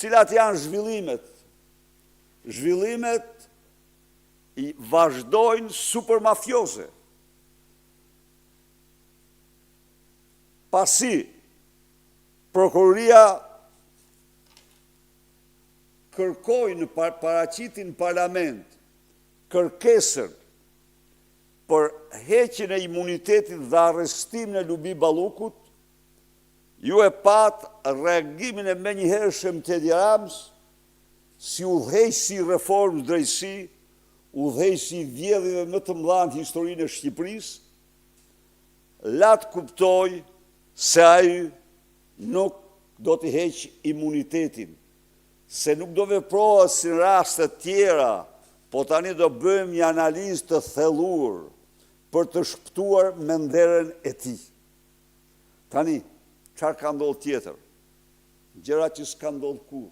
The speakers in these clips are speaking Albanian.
Cilat janë zhvillimet? Zhvillimet i vazhdojnë supermafioze. Pasi prokuroria kërkoi në paraqitin parlament kërkesën për heqjen e imunitetit dhe arrestimin e Lubi Ballukut, ju e pat reagimin e menjëhershëm të Edi Ramës si udhëheqësi i reformës drejtësi, udhëheqësi i vjedhjeve më të mëdha në historinë e Shqipërisë, latë kuptoj se ai nuk do t'i heq imunitetin, se nuk do veprohet si në rastet tjera, po tani do bëjmë një analizë të thellur për të shpëtuar menderën e tij. Tani, çfarë ka ndodhur tjetër? Gjëra që s'ka ndodhur kurrë.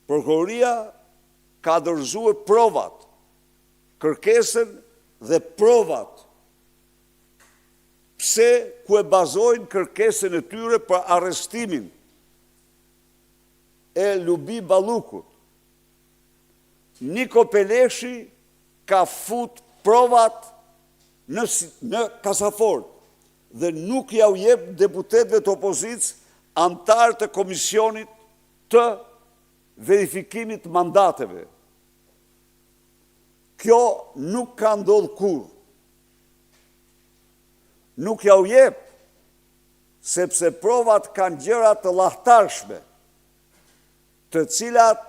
Prokuroria ka dorëzuar provat, kërkesën dhe provat. Pse ku e bazojnë kërkesën e tyre për arrestimin e Lubi Ballukut? Niko Peleshi ka fut provat në kasafort dhe nuk ja u jep deputetëve të opozicës antarë të komisionit të verifikimit mandateve. Kjo nuk ka ndodhur kurrë. Nuk ja u jep, sepse provat kanë gjëra të llahtarshme, të cilat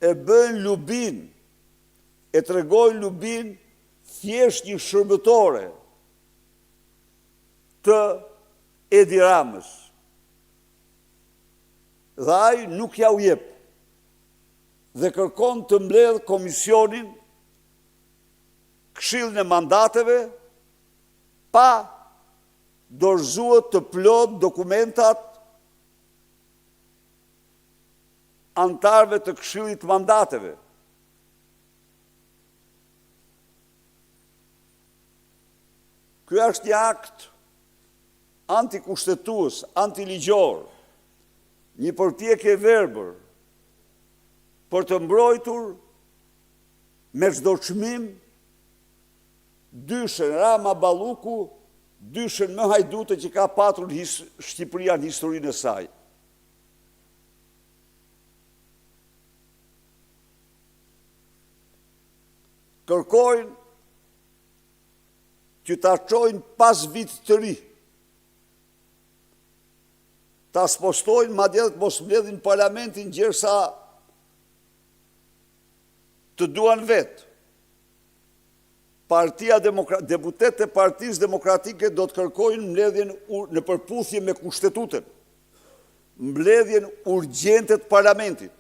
e bën Lubin, e tregojnë Lubin thjesht një shërbëtore të Edi Ramës. Dhe ai nuk ja u jep dhe kërkon të mbledh komisionin Këshillin e mandateve pa dorëzuar të plot dokumentat antarëve të Këshillit të mandateve. Ky është një akt antikushtetues, antiligjor, një përpjekje verbër për të mbrojtur me çdo çmim dyshën Rama Balluku, dyshën më hajdute që ka patur Shqipëria në historinë e saj. Kërkojnë që ta çojnë pas vit të ri, ta spostojnë madje të mos mbledhin parlamentin gjersa të duan vetë. Deputetët e Partisë Demokratike do të kërkojnë mbledhjen në përputhje me Kushtetutën, mbledhjen urgjente të parlamentit.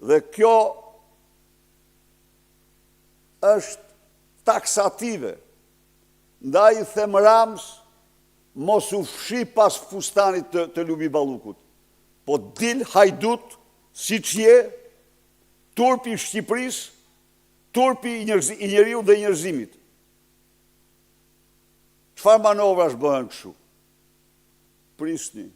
Dhe kjo është taksative, ndaj i them Ramës mos u fshi pas fustanit të Lubi Ballukut, po dil hajdut si që je, turpi i Shqipërisë, turpi i njeriu dhe i njerëzimit. Çfarë manovrash bëhen kështu? Prisni.